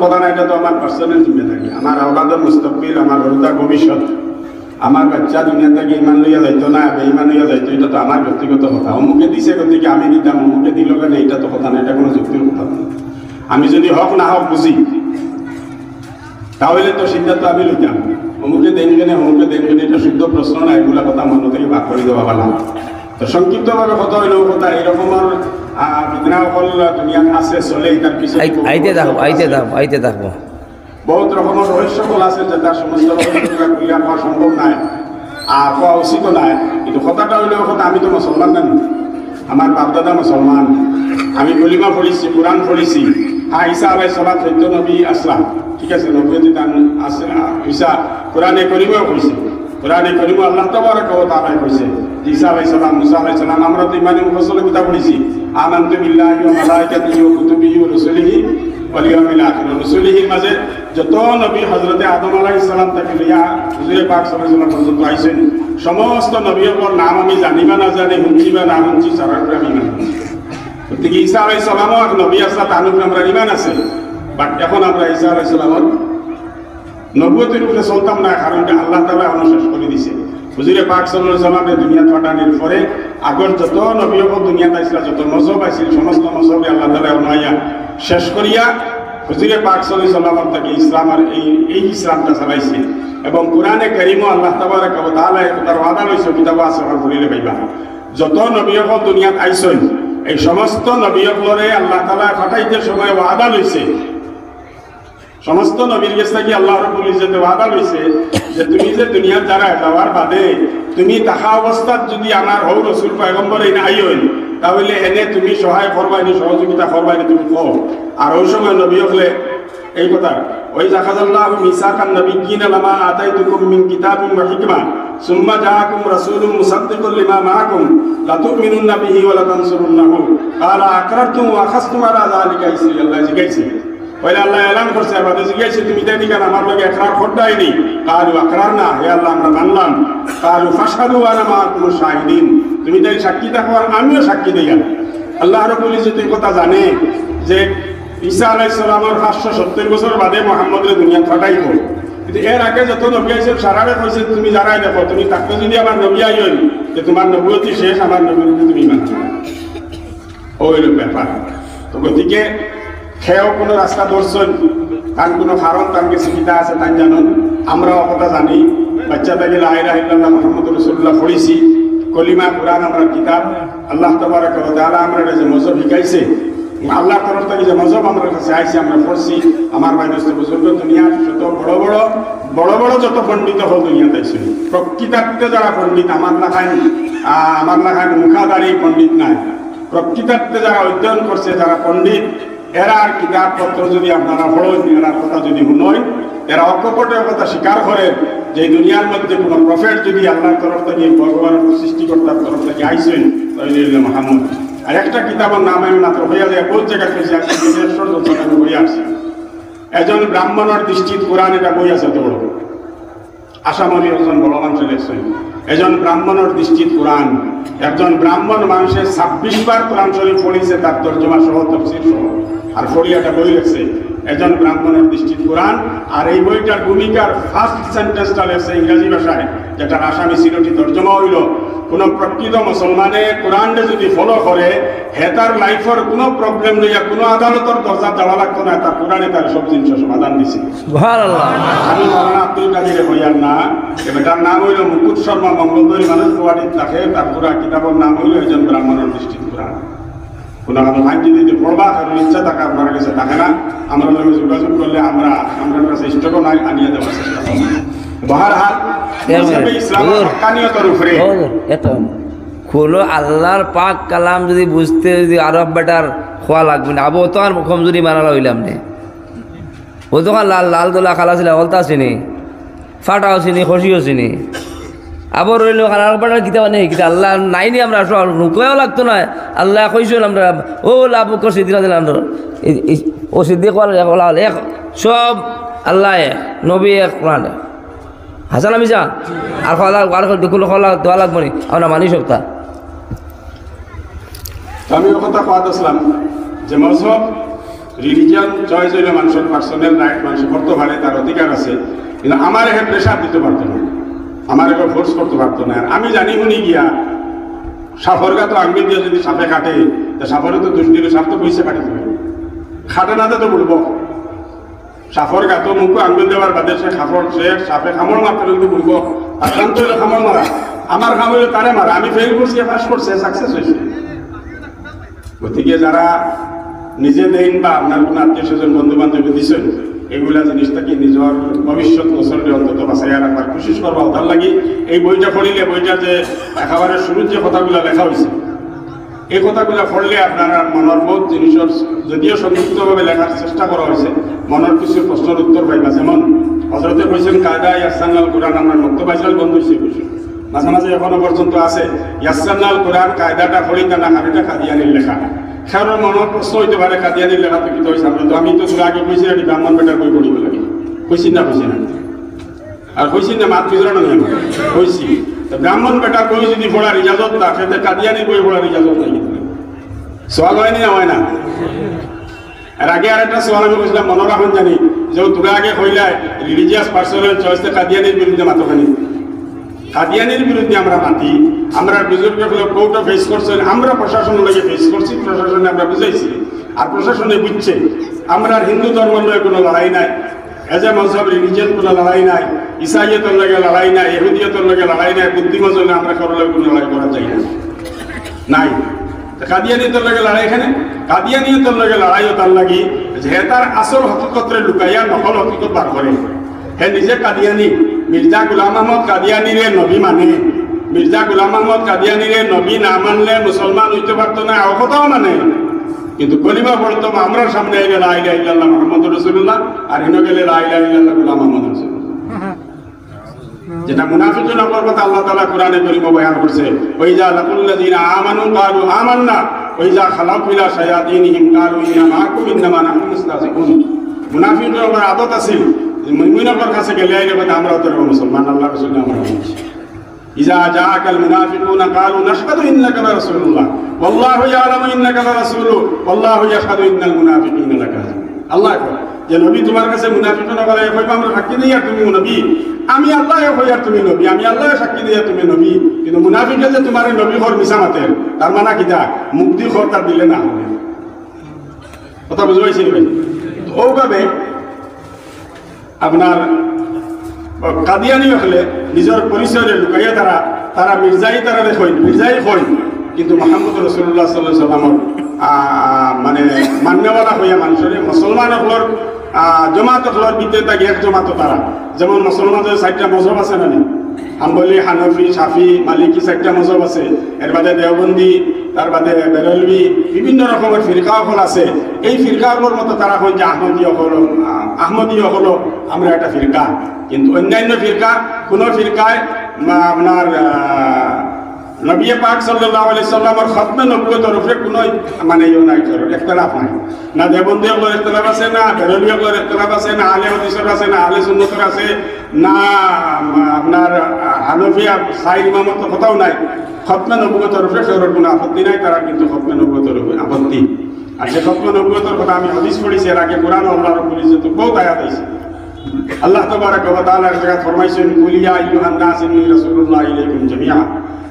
কথা না, এটা তো আমার পার্সোনাল জিম্মেদারি। আমার আওলাদের মুস্তাকবিল, আমার রোজা ভবিষ্যৎ, আমার বাচ্চা দুনিয়া থেকে ইমান লইয়া যাইতো না বেঈমান লইয়া যাইতো, এটা তো আমার ব্যক্তিগত কথা। অমুকে দিছে গতিকে আমি দিতাম, অমুকে দিল কেন, এটা তো কথা না, এটা কোনো যুক্তির কথা না। আমি যদি হক না হক বুঝি তাহলে তো সিদ্ধান্ত আমি লইতাম। অমুকে দেন কেনে অমুকে দেন কেনে, এটা শুদ্ধ প্রশ্ন না, এগুলা কথা মন থেকে ভাগ করে দেওয়া ভালো। তো সংক্ষিপ্তভাবে কথা হইলেও কথা এরকমের বিদ্রা হল দুনিয়াত আছে, চলে। তার পিছনে আইতে থাকবো বহুত রকমের রহস্য বল আছে, যে তার সমস্ত ক্লিয়ার হওয়া সম্ভব নাই আর হওয়া উচিত নাই। কিন্তু কথাটা হইলেও কথা, আমি তো মুসলমান না, আমার বাপদাদা মুসলমান, আমি কলিমা পড়েছি, কোরআন পড়েছি। হ্যাঁ, ঈসা আলাইহিস সালাম সত্য নবী আসলাম, ঠিক আছে, নবুয়তি দান আছে। ঈসা কোরআনে করিমাও কইছে, কোরআনে করিমা আল্লাহ তাবারাকা ওয়া তাআলা কইছে ঈসা আলাইহিস সালাম, মুসা আলাইহিস সালাম। আমরা তো ইমানে মুফাসসাল কিতাব পড়েছি, আমানতু বিল্লাহি ওয়া মালাইকাতিহি ওয়া কুতুবিহি ওয়া রাসূলিহি ওয়াল ইয়াউমিল আখির। রাসূলিহির মাঝে যত নবী হযরতে আদম আলাইহিস সালাম থেকে লইয়া হুজুরে পাক সাল্লাল্লাহু আলাইহি ওয়াসাল্লাম পর্যন্ত আইছেন, সমস্ত নবীর নাম আমি জানি বা না জানি, শুনছি বা না শুনছি, সারা করে আমি মানি। গতিকে ঈসা আলাইহিস সালামও এক নবী আসলা, তার উপরে আমরা ঈমান আছে। বাট এখন আমরা ঈসা আলাইহিস সালামের নবুয়তের উপরে চলতাম না, কারণ আল্লাহ তাআলা অনুশেষ করে দিয়েছে। হুজুরে পাক সাল্লাল্লাহু আলাইহি ওয়াসাল্লামের দুনিয়া পাঠানোর পরে আগর যত নবীও দুনিয়াতে আসলা, যত মজহব আইছিল, সমস্ত মজহবে আল্লাহ তাআলা অনুয়াইয়া শেষ করিয়া হুজুরে পাক সাল্লাল্লাহু আলাইহি ওয়াসাল্লাম তাকে ইসলামের এই ইসলামটা চালাইছে। এবং কোরআনে কারীমও আল্লাহ তাবারাকা ওয়া তাআলা তার ওয়াদা লইছে, কিতাব আছে পড়িলে পাইবা, যত নবীও দুনিয়াত আইছেন এই সমস্ত নবীগুলোরে আল্লাহ তাআলা পাঠাইতে সময় ওয়াদা লইছে। সমস্ত নবীর কাছে কি আল্লাহ রাব্বুল ইজ্জতে ওয়াদা লইছে যে তুমি যে দুনিয়াত যারা যাওয়ার বাদে তুমি তাহা অবস্থাত যদি আমার হৌ রাসূল পয়গম্বর এই না আইয়ন, তাহলে এনে তুমি সহায় করবাইনি, সহযোগিতা করবাইনি, তুমি কও। আর ওই সময় নবী হলে এই কথা, ওই যাখাযাল্লাহু মিসাকান নাবিয়্যিনা লামা আতাইতুকুম মিন কিতাবিন ওয়া হিকমা সুম্মা জাআকুম রাসূলুম মুসাদ্দিকুল লিমা মাআকুম লাতু'মিনুন্না বিহি ওয়া লাতানসুরুন্নাহু ক্বালা আকরারতুম ওয়া আখাযতুম আলা যালিকা ইসরি। আল্লাহ জিজ্ঞাসা পয়লা আল্লাহ এলান করছে, আমাদের জিজ্ঞাসা তুমি তাই কেন আমার লগে ইকরার করতেইনি? কালু আকরার না, হে আল্লাহ আমরা মানলাম। কালু ফাশহাদু ওয়া আনা মাআকুম শাহিদিন, তুমি তাই সাক্ষী থাকো আর আমিও সাক্ষী দেই। আল্লাহ রাব্বুল ইজ্জত এই কথা জানে যে ঈসা আলাইহিস সালামের 570 বছর বাদে মুহাম্মদের দুনিয়া পাঠাইব। কিন্তু এর আগে যত নবী আইছেন সারারে কইছে তুমি যারাই দেখো, তুমি তাকে যদি আমার নবী আইয়ন যে তোমার নবুয়তি শেষ, আমার নবুয়তি তুমি মানছো, ওই ব্যাপার। তো গতিকে খেয়েও কোনো রাস্তা ধরছেন, তার কোনো কারণ তার কাছে কিতা আছে তাই জানুন। আমরাও কথা জানি, বাচ্চা থেকে লা ইলাহা ইল্লাল্লাহ মুহাম্মাদুর রাসূলুল্লাহ পড়েছি, কলিমা কোরআন আমরা কিতাব। আল্লাহ তাবারাকা ওয়া তাআলা আমরা যে মজহব শিখাইছে, আল্লাহর তরফ থেকে যে মজহব আমরা কাছে আইছে, আমরা পড়ছি। আমার ভাই দোস্ত বুজুর্গ, দুনিয়ার যত বড় বড় যত পণ্ডিত হল দুনিয়াতে আইছে, প্রকৃতার্থে যারা পণ্ডিত, আমার লেখায় মুখাদারি পণ্ডিত নাই, প্রকৃতার্থে যারা অধ্যয়ন করছে, যারা পণ্ডিত, এরার কিতাবপত্র যদি আপনারা পড়েন, এরার কথা যদি শুনেন, এরা অকপটের কথা স্বীকার করে যে দুনিয়ার মধ্যে কোনো প্রফেট যদি আল্লাহর তরফ থেকে, ভগবানের সৃষ্টিকর্তার তরফ থেকে আইসেন, তাহলে মুহাম্মদ। আর একটা কিতাবের নাম আমি মাত্র হইয়া যায়, বহুত জায়গায় পেয়েছি, একটা বিদেশ্বর আমি বই আসছি, একজন ব্রাহ্মণের দৃষ্টিত কোরআন, এটা বই আছে, তো আসামরি একজন বড় মানুষের লেখছেন, একজন ব্রাহ্মণের দৃষ্টিত কোরআন। একজন ব্রাহ্মণ মানুষের 26 বার কোরআন শরীফ পড়িছে, তার তর্জমা সহ, তাফসীর সহ, আর ফরিয়াটা বই লেখছে একজন ব্রাহ্মণের দৃষ্টিত কোরআন। আর এই বইটার ভূমিকার ফার্স্ট সেন্টেন্সটা লেখছে ইংরেজি ভাষায়, যেটার আসামি সিলটি তর্জমা হইল, কোনো প্রকৃত মুসলমানে কোরআনটা যদি ফলো করে, হে তার লাইফের কোনো প্রবলেম লইয়া কোনো আদালতের দরজা যাওয়া লাগতো না, তার কোরআনে তার সব জিনিস সমাধান দিছে। আমি মৌলানা আব্দুল কাদের হইয়ার না, এটার নাম হইল মুকুট শর্মা, মঙ্গলদৈ মানুষ গুয়াহাটিতে থাকে। তার পুরা কিতাবের নাম হইল একজন ব্রাহ্মণের দৃষ্টিত কোরআন। কোনো ভাই যদি পড়বা, কারণ ইচ্ছা থাকে আপনার কাছে থাকে না, আমরা লগে যোগাযোগ করলে আমরা কাছে স্টকও নাই, আনিয়ে দেওয়ার চেষ্টা করব। বাহারহাল ইসলামের হক্কানিয়তের উপরে কোনো আল্লাহর পাক কালাম যদি বুঝতে, যদি আরব বেটার খোয়া লাগবে না। আবু তো আর মুখম যদি মানালা হইলাম নে, ও তখন লাল দোলা খালা ছিল, হলতা চিনি, ফাটাও চিনি, খসিও চিনি, আবার রইল আরব বেটার কিতাব নেই, কিন্তু আল্লাহ নাইনি, আমরা নুকোয়াও লাগতো না। আল্লাহ কইছিল আমরা ও লাভ সিদ্দিক দিলাম, ও সিদ্দিক এক সব আল্লাহ নবী এক কোরআন হাসান আমি যা আর দোয়া লাগবো নি, আমরা মানি সপ্তাহ। আমি কথা পাত আসলাম যে মজহব রিলিজিয়ন চয়েস হইলে মানুষের পার্সোনাল রাইট মানুষ করতে পারে, তার অধিকার আছে, কিন্তু আমার এখানে প্রেশার দিতে পারতো না, আমার এবার ফোর্স করতে পারতো না। আর আমি জানি উনি গিয়া সাফর গাতো আঙ্গি দিয়ে যদি সাপে কাটে, তা সাফরে তো দোষ দিলে সাপ তো পয়সা কাটি দেবে, খাটে না তো বলবো সাফর গাতো মুখ আঙ্গুল দেওয়ার বাদে সে খাফর সে সাপে খামড় মারতে কিন্তু বলবো আক্রান্ত হইলে খামড় মারা, আমার খাম হইলে তারে মারা, আমি ফেল করছি পাস করছে সাকসেস হয়েছে। গতিকে যারা নিজে দেন বা আপনার কোনো আত্মীয় স্বজন বন্ধু বান্ধব দিচ্ছেন, এগুলা জিনিসটাকে নিজের ভবিষ্যৎ বছরে অন্তত বাঁচাইয়া রাখবার কোশিশ করবা। তার লাগি এই বইটা পড়িলে, বইটা যে একেবারে শুরুর যে কথাগুলো লেখা হয়েছে, এই কথাগুলো পড়লে আপনার মনের বোধ জিনিসের যদিও সংক্ষিপ্তভাবে লেখার চেষ্টা করা হয়েছে, মনের কিছু প্রশ্নের উত্তর পাইবা। যেমন হজরতে কইছেন কায়দা ইয়াসান্নাল কোরআন, আমরা মুক্ত পাইসাল বন্ধু হয়েছে কইছেন, মাঝে মাঝে এখনো পর্যন্ত আছে ইয়াসান্নাল কোরআন কায়দাটা পড়ি তা না হাবিটা কাদিয়ানির লেখা। খেয়ার মনের প্রশ্ন হইতে পারে কাদিয়ানির লেখা তো কি হয়েছে, আমি তো আগে কইছি এটি ব্রাহ্মণ বেটার বই পড়িব লাগে, কইছি না আর কইছি না মাত বিজড়ানো নেই কইছি। ব্রাহ্মণ বেটার বই যদি পড়ার ইজাজত না খেতে কাদিয়ানির বই পড়ার ইজাজত নাই, সোয়াল হয়নি না হয় না। আর আগে আর একটা সোয়াল আমি কইছিলাম মনে রাখুন জানি যে তোরা আগে কইলাই রিলিজিয়াস পার্সনের চয়েসে কাদিয়ানির বিরুদ্ধে মাতখানি, কাদিয়ানির বিরুদ্ধে আমরা মাতি, আমরা বুজুর্গগুলো কোর্টে ফেস করছেন, আমরা প্রশাসনের লাগে ফেস করছি, প্রশাসনে আমরা বুঝাইছি আর প্রশাসনে বুঝছে। আমরা হিন্দু ধর্মের লগে কোনো লড়াই নাই, এজ এ মজহব রিলিজিয়ন কোনো লড়াই নাই, ইসাইয়তের লগে লড়াই নাই, ইহুদিয়তের লগে লড়াই নাই, বুদ্ধিমত জন্য আমরা কারোর লগে কোনো লড়াই করা যায় না নাই। কাদিয়ানিয়তের লগে লড়াই, এখানে কাদিয়ানিয়তের লগে লড়াইও তার লাগি যে তার আসল হকিকতরে লুকাইয়া নকল হকিকত বার করে। হে নিজে কাদিয়ানি, মির্জা গুলাম আহমদ কাদিয়ানিরে নবী মানে, মির্জা গুলাম আহমদ কাদিয়ানিরে নবী না মানলে মুসলমান হইতে পারতো না, অকথাও মানে, কিন্তু কলিমা পড়তো আমরার সামনে আইলে লা ইলাহা ইল্লাল্লাহ মুহাম্মাদুর রাসূলুল্লাহ, আর হিনো গেলে লা ইলাহা ইল্লাল্লাহ গুলাম আহমদ রাসূলুল্লাহ। যেটা মুনাফিকুনের কথা আল্লাহ তাআলা কোরআনে কারীমে বয়ান করছে, ওয়াইজা লাকুল্লাযিনা আমানু ক্বালু আমান্না ওয়াইজা খালাকু ইলা শায়াতিনহিম ক্বালু ইন্না মাআকুম ইন্নামা নাহনু মুস্তাহজিউন। মুনাফিকদের আদত আছে মুমিনের কাছে গেলে আইলে বলে আমরা তো মুসলমান, আল্লাহ রাসূল আমরা বলছি ইজা জাআকাল মুনাফিকুনা ক্বালু নাশহাদু ইন্নাকা লারাসূলুল্লাহ ওয়াল্লাহু ইয়ালামু ইন্নাকা লারাসূলু ওয়াল্লাহু ইয়াশহাদু ইন্নাল মুনাফিকিনা লাকাযিবুন। আল্লাহ যে নবী তোমার কাছে মুনাফিকরা বলে কইবা আমরা সাক্ষী দেই আর তুমি নবী, আমি আল্লাহ কই আর তুমি নবী, আমি আল্লাহ সাক্ষী দেই আর তুমি নবী, কিন্তু মুনাফিকরা যে তোমার নবী হর মিছা মাতের, তার মানে কিটা মুক্তি হর তার দিলে না হবে। কথা বুঝতে পারছেন ভাই? ওভাবে আপনার কাদিয়ানি হলে নিজের পরিচয় লুকাইয়া তারা মির্জাই তারা দেখেন, মির্জাই হয়, কিন্তু মুহাম্মদ রাসূলুল্লাহ সাল্লাল্লাহু আলাইহি ওয়াসাল্লাম মানে মান্যওয়ালা হইয়া মানুষের মুসলমান হলর জমাত হলর ভিতরে তাকে এক জমাত তারা, যেমন মুসলমানদের 4টা মজহব আছে না, হাম্বলি, হানফি, শাফি, মালিকি 4টা মজহব আছে, এর বাদে দেওবন্দি, তার বাদে বেরেলভি, বিভিন্ন রকমের ফিরকা হল আছে। এই ফিরকাগুলোর মতো তারা হয় যে আহমদীয় হলো আমরা একটা ফিরকা, কিন্তু অন্যান্য ফিরকা কোনো ফিরকায় আপনার নবী পাক সাল্লাল্লাহু আলাইহি সাল্লামের খতমে নবুয়তের উপরে কোনো মানে ইও নাই, ইখতিলাফ নাই, না দেবন্দী হলোর ইখতিলাফ আছে, না বেরেলভি হলোর ইখতিলাফ আছে, না আহলে হাদিসের আছে, না আহলে সুন্নতের আছে, না আপনার হানফিয়া সাইর ইমামত কথাও নাই। খতমে নবুয়তের উপরে কারোর কোনো আপত্তি নাই, তারা কিন্তু খতমে নবুয়তের উপরে আপত্তি। আর যে খতমে নবুয়তের কথা আমি হাদিস পড়েছি এর আগে, কোরআন আল্লাহ রাব্বুল ইজ্জত বহুত আয়াত আছে। আল্লাহ তাবারাক ওয়া তাআলা এক জায়গায় ফরমাইছেন, কুল ইয়া আইয়ুহান নাস ইন্নী রাসূলুল্লাহি ইলাইকুম জামিআ,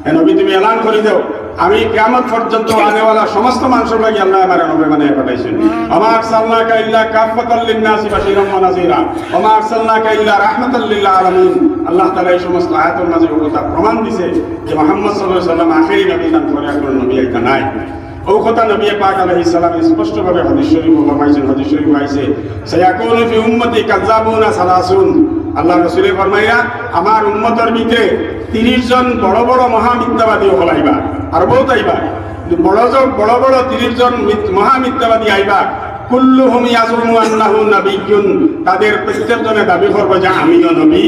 হে নবী তুমি এলান করে দাও আমি কিয়ামত পর্যন্ত আনেওয়ালা সমস্ত মানুষের লাগি আল্লাহ আমার নবী বানায় পাঠাইছেন। ওয়া মা আরসালনাকা ইল্লা কাফাতাল লিন-নাসি বাশীরাম ওয়া নাযীরা ওয়া মা আরসালনাকা ইল্লা রাহমাতাল লিল আলামিন। আল্লাহ তাআলা এই সমস্ত আয়াতের মাঝে কথা প্রমাণ দিয়েছে যে মুহাম্মদ সাল্লাল্লাহু আলাইহি ওয়াসাল্লাম আখেরি নবী, তার পরে আর কোনো নবী আইতা নাই। ও কথা নবী পাক আলাইহিস সালাম স্পষ্টভাবে হাদিস শরীফ ফরমাইছেন, হাদিস শরীফ আইছে সায়াকুনু ফি উম্মতি কাযাবুনা সালাসুন। আল্লাহ রাসূল ফরমাইয়া আমার উম্মতের ভিতরে 30 জন বড় বড় মহামিথ্যাবাদী হলাইবা, আর বহুত আইবা, বড় বড় 30 জন মহামিথ্যাবাদী আইবা। কুল্লুহুম ইয়াজুমু আন্নাহু নাবিয়্যুন, তাদের প্রত্যেকজনে দাবি করবে যে আমিও নবী।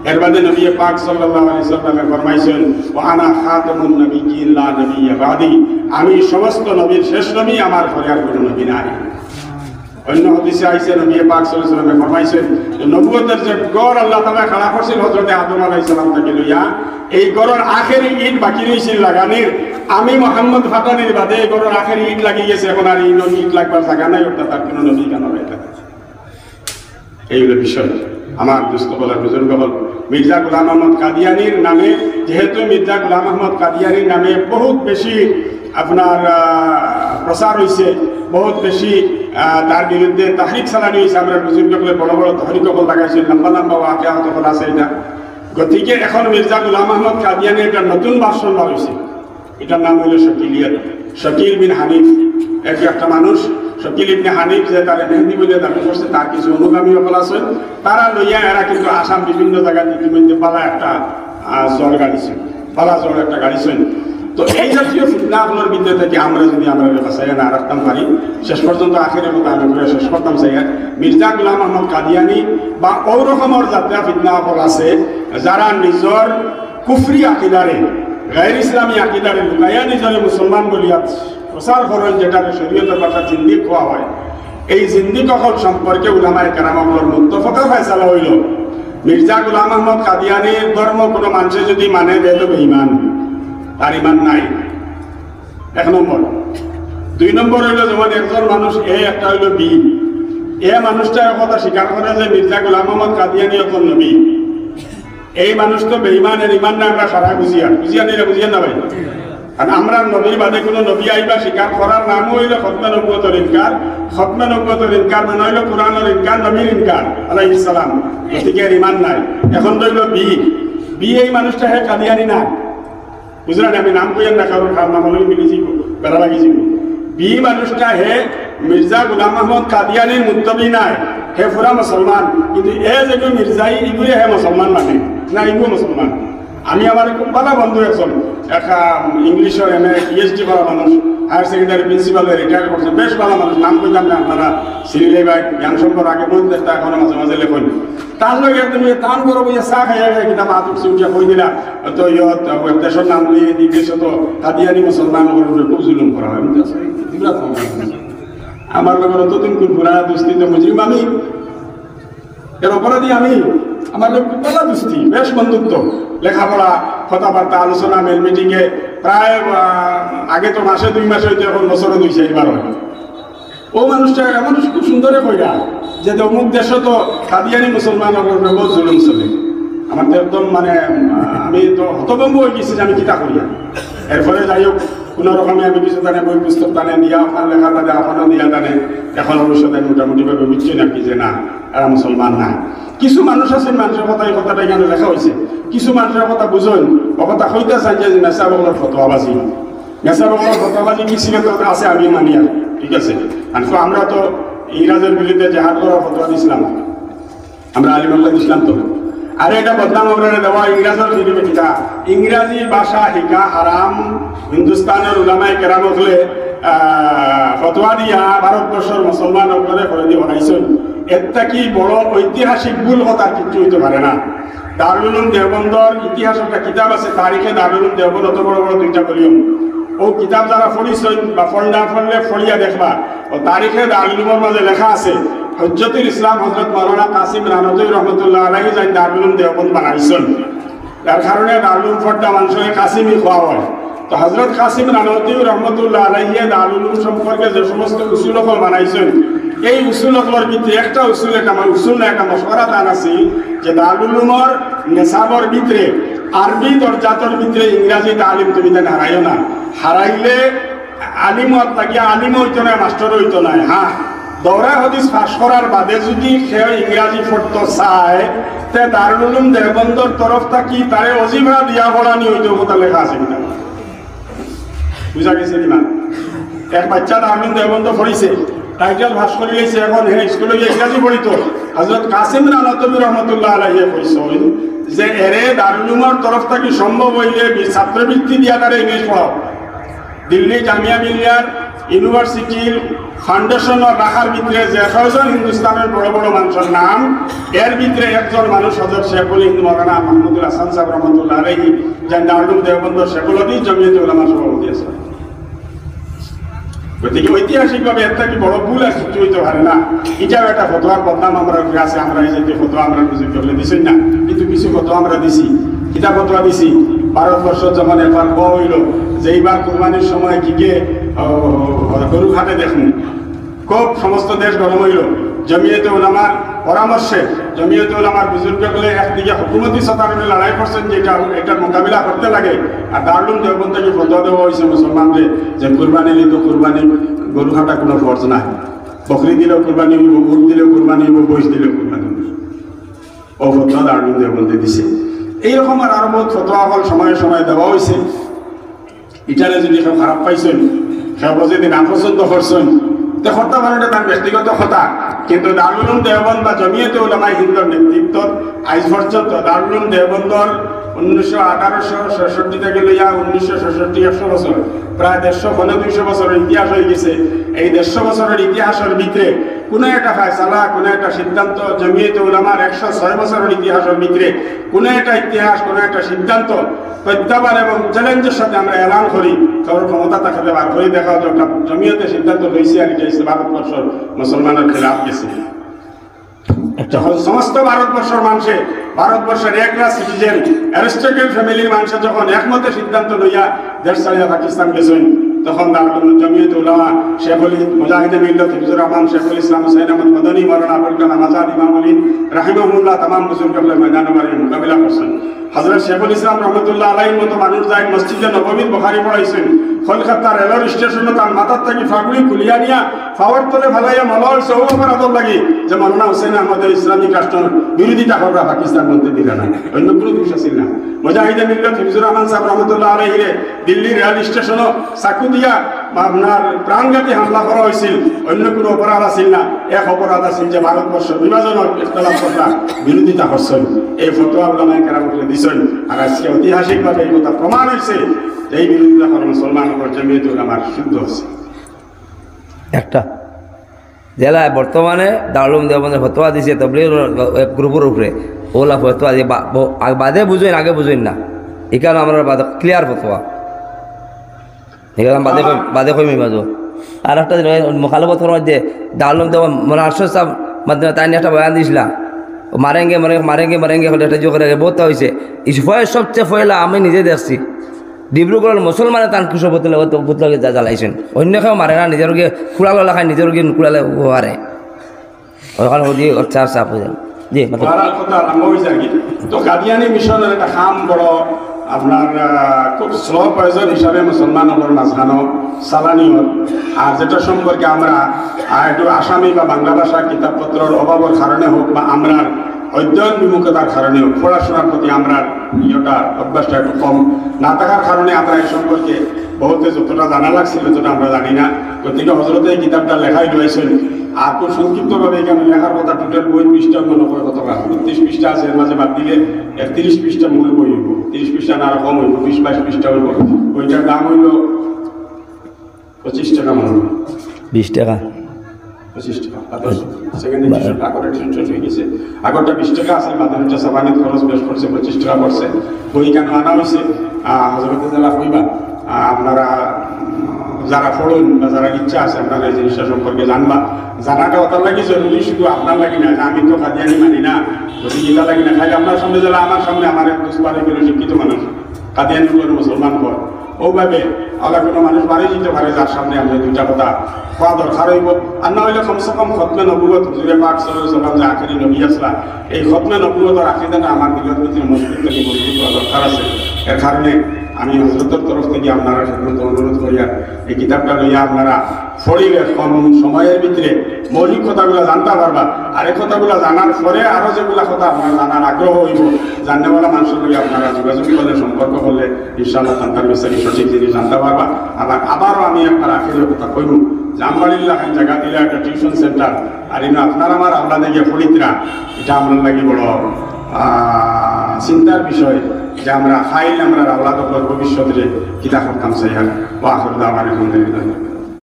এর বাদে নবী পাক সাল্লাল্লাহু আলাইহি ওয়াসাল্লাম ফরমাইছেন, ওয়া আনা খাতামুন নাবিয়্যিন লা নাবিয়্যা বাদি, আমি সমস্ত নবীর শেষ নবী, আমার পরে আর কোনো নবী নাই। অন্য হাদিসে আইছে নবী পাক সাল্লাল্লাহু আলাইহি ওয়াসাল্লাম ফরমাইছেন নবুয়তের যে গড় আল্লাহ তাআলা খাড়া করছিল হযরত আদম আলাইহিস সালাম থেকে লইয়া এই গড়ের আখেরি ইট বাকি রইছিল লাগানির আমি মুহাম্মদ ফাটানির বাদে এই গড়ের আখেরি ইট লাগি গেছে এখন আর ইট লাগবার জায়গা নাই ওটা তার কোনো নবী কেন এটা এই হলো বিষয় আমার দুস্থ বলার বুজুর্গ হল মির্জা গোলাম আহমদ কাদিয়ানির নামে যেহেতু মির্জা গোলাম আহমদ কাদিয়ানির নামে বহুত বেশি আপনার প্রচার হয়েছে বহুত বেশি তার বিরুদ্ধে তাহরিক চালানি হয়েছে আমরা বুজুর্গসকলে বড় বড় তহরিক সকল লাগাইছে লম্বা লম্বা ওয়াকিয়া সকল আছে এটা গতিকে এখন মির্জা গোলাম আহমদ কাদিয়ানির একটা নতুন ভার্সন বার হয়েছে এটার নাম হইল শকিল বিন হানিফ একটা মানুষ শকিল ইবনে হানিফ যে তার মেহেদি বলে দাবি করছে তার কিছু অনুগামী সকল আছে তারা লইয়া এরা কিন্তু আসাম বিভিন্ন জায়গায় ইতিমধ্যে পালা একটা জ্বর গাড়িছে পালা জ্বর একটা গাড়িছেন তো এই জাতীয় ফিতনাগুলোর বিরুদ্ধে থেকে আমরা যদি আমরা বাঁচাই না রাখতাম পারি শেষ পর্যন্ত আখেরের মতো আমি করে শেষ করতাম চাই মির্জা গোলাম আহমদ কাদিয়ানি বা ওরকমের জাতীয় ফিতনা সকল আছে যারা নিজের কুফরি আকিদারে গায়ের ইসলামী আকিদারে লুকাইয়া নিজরে মুসলমান বলিয়া প্রচার করেন যেটাকে শরীয়তের ভাষা জিন্দিক কোয়া হয় এই জিন্দিক সকল সম্পর্কে উলামায়ে কেরামগুলোর মুত্তফাকা ফয়সালা হইল মির্জা গোলাম আহমদ কাদিয়ানির ধর্ম কোনো মানুষে যদি মানে দেয় তো বেঈমান তার ইমান নাই এক নম্বর দুই নম্বর হইল যেমন একজন মানুষ এ একটা হইল বি এ মানুষটা কথা স্বীকার করে যে মির্জা গোলাম আহমদ কাদিয়ানি এখন নবী এই মানুষ তো বেঈমানের ইমান না আমরা সারা বুঝিয়া বুঝিয়া না ভাই কারণ আমরা নবীর বাদে কোনো নবী আইবা স্বীকার করার নামও হইল খতমে নবুয়তের ইনকার খতমে নবুয়তের ইনকার মানে হইল কোরআনের ইনকার নবীর ইনকার আলাইহিস সালাম গতিকে ইমান নাই এখন রইল বি এই মানুষটা হে কাদিয়ানি না বুঝলেন আমি নাম কইয়েন না কারোর নাম হলে মিলিছি বেড়া লাগিয়েছি বি মানুষটা হে মির্জা গোলাম আহমদ কাদিয়ানির মুত্তবি নাই হে পুরা মুসলমান কিন্তু এ যেগুলো মির্জাই এগুলি হে মুসলমান মানে না এগুলো মুসলমান আমি আমার খুব ভালো বন্ধু একজন একটা ইংলিশের এম এ পিএইচডি করা মানুষ হায়ার সেকেন্ডারি প্রিন্সিপালে রিটায়ার করছে বেশ ভালো মানুষ নাম কইতাম না আপনারা সিরিলে বা জ্ঞান সম্পর্ক আগে বলতে এখনো মাঝে মাঝে লেখন তার লগে তুমি টান করো বইয়া চাহ খাইয়া খাই কিতাব আতুকছি উঠিয়া কই দিলা তো ইয়ত দেশের নাম দিয়ে নির্দেশ তো কাদিয়ানি মুসলমান খুব জুলুম করা হয় আমার লোকের অতদিন কুরকুরা দুস্থিত মুজরিম আমি এর অপরাধী আমি আমার লোক বলা দুস্থি বেশ বন্ধুত্ব লেখাপড়া কথাবার্তা আলোচনা মেল মিটিংয়ে প্রায় আগে তো মাসে 2 মাসে হইতে এখন বছরে 2-4 হয় ও মানুষটা এমন খুব সুন্দরে কইরা যে অমুক দেশে তো কাদিয়ানি মুসলমানের বহুত জুলুম চলে আমার তো একদম মানে আমি তো হতভম্ব হয়ে গেছি যে আমি কিতা করিয়া এরপরে যাই হোক কোনো রকমে আমি কিছু টানে বই পুস্তক টানে দিয়া আপনার লেখার বাদে আপনারও দিয়া টানে এখন অবশ্যই মোটামুটিভাবে বুঝছি নাকি যে না এরা মুসলমান না কিছু মানুষ আছে মানুষের কথা এই কথাটা এখানে লেখা হয়েছে কিছু মানুষের কথা বুঝুন ও কথা হইতে চাই যে নেশা বগলের ফতোয়াবাজি নেশা বগলের ফতোয়াবাজি কি সিলেট আছে আমি মানি আর ঠিক আছে আমরা তো ইংরাজের বিরুদ্ধে জেহাদ করার ফতোয়া দিয়েছিলাম আমরা আলিমুল্লাহ ইসলাম তো আর এটা বদনাম আমরা দেওয়া ইংরাজের বিরুদ্ধে কিনা ইংরাজি ভাষা শিকা হারাম হিন্দুস্তানের উলামায়ে কেরাম হলে ফতোয়া দিয়া ভারতবর্ষের মুসলমান করে করে দিয়ে বানাইছেন এটা কি বড় ঐতিহাসিক ভুল কথা কিছু হইতে পারে না দারুল উলুম দেওবন্দর ইতিহাস একটা কিতাব আছে তারিখে দারুল উলুম দেওবন্দ অত বড় বড় 2টা ভলিউম ও কিতাব যারা পড়িছেন বা ফলনা ফললে ফলিয়া দেখবা ও তারিখে দারুল উলুমের মাঝে লেখা আছে হজ্জতুল ইসলাম হযরত মাওলানা কাসিম রানাতুই রহমাতুল্লাহ আলাইহি যাই দারুল উলুম দেওবন্দ বানাইছেন তার কারণে দারুল উলুম ফট্টা মানুষের কাসিমই খাওয়া হয় তো হযরত কাসিম রানাতুই রহমাতুল্লাহ আলাইহি দারুল উলুম সম্পর্কে যে সমস্ত উসুল বানাইছেন এই উসুলগুলোর ভিতরে একটা উসুল একটা উসুল না একটা মশওয়ারা দান আছে যে দারুল উলুমের নিসাবর ভিতরে আরবি দরজাতর ভিতরে ইংরাজি তালিম তুমি তাই হারাইও না হারাইলে আলিম লাগিয়া আলিম হইতো না মাস্টার হইতো না হ্যাঁ দৌরা হাদিস পাস করার বাদে যদি সে ইংরাজি পড়তে চায় তে দারুল উলুম দেওবন্দর তরফ থাকি তারে অজিফা দিয়া পড়ানি হইতো কথা লেখা আছে কিনা বুঝা গেছে কিনা এক বাচ্চা দারুল উলুম দেওবন্দ পড়িছে টাইটেল ভাস করে গেছে এখন স্কুলে গিয়ে ইংরাজি পড়িত হযরত কাসিম রানাতুই রহমাতুল্লাহ আলাইহি কইছেন যে এরে দারুল উলুমের তরফ থেকে সম্ভব হইলে ছাত্রবৃত্তি দিয়া তারে ইংলিশ পড়াও দিল্লি জামিয়া মিলিয়ার ইউনিভার্সিটির ফাউন্ডেশন রাখার ভিতরে যে কয়জন হিন্দুস্তানের বড় বড় মানুষের নাম এর ভিতরে একজন মানুষ হযরত শেখুল হিন্দ মাওলানা মাহমুদুল হাসান সাহেব রহমাতুল্লাহ আলাইহি যান দারুল উলুম দেওবন্দ শেখুল হাদিস জমিয়তুল উলামা সভাপতি আছেন গতিকে ঐতিহাসিকভাবে এর থেকে বড় ভুল আর কিছু হইতে পারে না। এটাও একটা ফতোয়ার বদনাম আমরা আছে, আমরা এই যে ফতোয়া আমরা বুঝি করলে দিছি না, কিন্তু কিছু ফতোয়া আমরা দিছি। কিতাব ফতোয়া দিছি ভারতবর্ষ যখন একবার হইল যে এইবার কোরবানির সময় কি গে গরু ঘাটে দেখুন, খুব সমস্ত দেশ গরম হইল। জমিয়তে উলামার পরামর্শে জমিয়তে উলামার বুজুর্গগুলো একদিকে হুকুমতি সরকারের লড়াই করছেন যে এটার মোকাবিলা করতে লাগে, আর দারুল দেওবন্দ থেকে ফতোয়া দেওয়া হয়েছে মুসলমানদের যে কুরবানি নিত কুরবানি গরু ঘাটা কোনো ফরজ নাই, বকরি দিলেও কুরবানি হইব, উট দিলেও কুরবানি হইব, বইস দিলেও কুরবানি হইব। ও ফতোয়া দারুল দেওবন্দে দিছে। এইরকম আর আরো বহুত ফতোয়া হল সময়ে সময়ে দেওয়া হয়েছে। এটারে যদি কেউ খারাপ পাইছেন, কেউ যদি নাপছন্দ করছেন, তো হত্যা বানানোটা তার ব্যক্তিগত কথা, কিন্তু দারুল উলুম দেওবন্দ বা জমিয়তে উলামা হিন্দর নেতৃত্ব আজ পর্যন্ত দারুল উলুম দেওবন্দর 1866 থেকে লইয়া 1966 বছর, প্রায় 150-200 বছরের ইতিহাস হয়ে গেছে। এই 150 বছরের ইতিহাসের ভিতরে কোনো একটা ফায়সালা, কোনো একটা সিদ্ধান্ত, জমিয়তে উলামার 106 বছরের ইতিহাসের ভিতরে কোনো একটা ইতিহাস, কোনো একটা সিদ্ধান্ত প্রত্যাবার এবং চ্যালেঞ্জের সাথে আমরা এলান করি, কারোর ক্ষমতা থাকলে বার করে দেখা হতো একটা জমিয়তে সিদ্ধান্ত রয়েছে আর এটা ভারতবর্ষের মুসলমানের খেলাফ গেছে। যখন সমস্ত ভারতবর্ষের মানুষে, ভারতবর্ষের একরা সিটিজেন অ্যারিস্টক্রেট ফ্যামিলির মানুষে যখন একমতে সিদ্ধান্ত লইয়া দেশ ছাড়িয়া পাকিস্তান গেছেন, তখন জমিয়তে উলামা শেখুল মুজাহিদে মিল্লাত হিফজুর রহমান, শেখুল ইসলাম হুসাইন আহমদ মদনী, মাওলানা আবুল কালাম আজাদ, ইমাম আলী রাহিমাহুল্লাহ তামাম বুজুর্গগুলো ময়দানে মোকাবিলা করছেন। হযরত শেখুল ইসলাম রহমতুল্লাহ আলাইহির মতো মানুষ যায় মসজিদে নববীর বুখারী পড়াইছেন। কলকাতা রেলওয়ে স্টেশনে তার মাথার থেকে ফাগুড়ি খুলিয়া নিয়া ফাওয়ার তলে ফেলাইয়া মলার সৌভার আদর লাগি যে মাওলানা হুসেন আহমদের ইসলামিক রাষ্ট্রের বিরোধিতা করা পাকিস্তান বলতে দিলে না, অন্য কোনো দোষ ছিল না। মুজাহিদে মিল্লাত হিফজুর রহমান সাহেব রহমতুল্লাহ আলাইহিরে দিল্লি রেল স্টেশনও চাকু দিয়া আপনার প্রাণঘাতী হামলা করা হয়েছিল, অন্য কোনো অপরাধ আছিল না। এক অপরাধ আছিল যে ভারতবর্ষ বিভাজনের ইখতিলাফ করা বিরোধিতা করছেন। এই ফতোয়া উলামায়ে কেরামকে দিছেন, আর আজকে ঐতিহাসিকভাবে এই কথা প্রমাণ হয়েছে যে এই বিরোধিতা করা মুসলমান জমিয়তে উলামার শুদ্ধ হচ্ছে। একটা জেলায় বর্তমানে দারুল উলুম দেওবন্দের ফতোয়া দিছে তবলিগ এক গ্রুপের উপরে, ওলা ফতোয়া দিয়ে বাদে বুঝেন, আগে বুঝেন না, এখানে আমরা ক্লিয়ার ফতোয়া এখানে বাদে কইমি বাজো। আর একটা মোখালফত করার মধ্যে দারুল উলুম দেওবন্দ মানে আরশদ সাহেব মাধ্যমে তাই নিয়ে একটা বয়ান দিয়েছিলাম, মারেঙ্গে মারেঙ্গে মারেঙ্গে হলে একটা জোর বহুত হয়েছে। ইসফয়ের সবচেয়ে পয়লা আমি নিজে দেখছি ডিব্রুগড়ের মুসলমানে তান কুশো পুতলাকে জ্বালাইছেন, অন্য কেউ মারে না, নিজের খুড়ালো লাখায় নিজের কুড়ালে হারে ওখানে দিয়ে চার চাপ হয়ে যায়। জি কথা আরম্ভ হয়েছে আর কি। তো কাদিয়ানি মিশনের একটা খাম বড় আপনার খুব স্লো প্রয়োজন হিসাবে মুসলমানদের মাঝখানো চালানিও, আর যেটা সম্পর্কে আমরা একটু আসামি বা বাংলা ভাষা কিতাবপত্রের অভাবের কারণে হোক বা আমরা অধ্যয়ন বিমুখতার কারণে হোক, পড়াশোনার প্রতি আমরা ইয়েটা অভ্যাসটা একটু কম না থাকার কারণে আমরা এই সম্পর্কে বহুতে যতটা জানা লাগছিল যতটা আমরা জানি না। গতিকে হজরতে এই কিতাবটা লেখাই রয়েছেন, আর খুব সংক্ষিপ্তভাবে এখানে লেখার কথা টোটাল বই 20টা মনে করে কত 32 পৃষ্ঠা আছে, এর মাঝে বাদ দিলে 31 পৃষ্ঠা মূল বই হইব, 30 পৃষ্ঠা না আরো কম হইব, 20-22 পৃষ্ঠা হইব। বইটার দাম হইল 25 টাকা মনে হয়, 20 টাকা 25 টাকা। সেকেন্ড এডিশন আগের এডিশন শেষ হয়ে গেছে, আগরটা 20 টাকা আছে, বাদের হচ্ছে সাবানিত খরচ বেশ করছে 25 টাকা পড়ছে। বই কেন আনা হয়েছে হজরতে জেলা হইবা আপনারা যারা পড়ুন বা যারা ইচ্ছা আছে আপনারা এই জিনিসটা সম্পর্কে জানবা, জানাটা অত লাগি জরুরি, শুধু আপনার লাগি না, আমি তো কাদিয়ানি মানি না, যদি এটা লাগি না খালি আপনার সামনে যারা আমার সামনে আমার এক দুষ্পারে গেলে শিক্ষিত মানুষ কাদিয়ানি মুসলমান পর ওভাবে আলাদা কোনো মানুষ বাড়ি যেতে পারে যার সামনে আমরা দুইটা কথা হওয়া দরকার হইব। আর না হইলে কমসে কম খতমে নবুয়ত হুজুরে পাক সাল্লাল্লাহু আলাইহি ওয়াসাল্লাম যে আখেরি নবী আসলা, এই খতমে নবুয়তের আকীদাটা আমার দিলের ভিতরে মজবুত থেকে মজবুত হওয়া দরকার আছে। এর কারণে আমি হজরতের তরফ থেকে আপনারা সাধারণত অনুরোধ করি আর এই কিতাবটা লইয়া আপনারা পড়িলে কম সময়ের ভিতরে মৌলিক কথাগুলো জানতে পারবা, আর এই কথাগুলো জানার পরে আরও যেগুলো কথা আপনার জানার আগ্রহ হইব, জাননেওয়ালা মানুষের লইয়া আপনারা যোগাযোগ করলে সম্পর্ক করলে ইনশাআল্লাহ তান্তার বিষয়ে সঠিক জিনিস জানতে পারবা। আবারও আমি আপনার আখেরের কথা কইব যে আমবাড়িল্লাহ জায়গা দিলে একটা টিউশন সেন্টার, আর ইনো আপনার আমার আল্লাহ দেখে ফরিদরা, এটা আমরা লাগি বড় চিন্তার বিষয় যে আমরা খাইলে আমরা আল্লাহ ভবিষ্যতে কিতা করতাম সেই হাল ও আখর দাবার আলহামদুলিল্লাহ।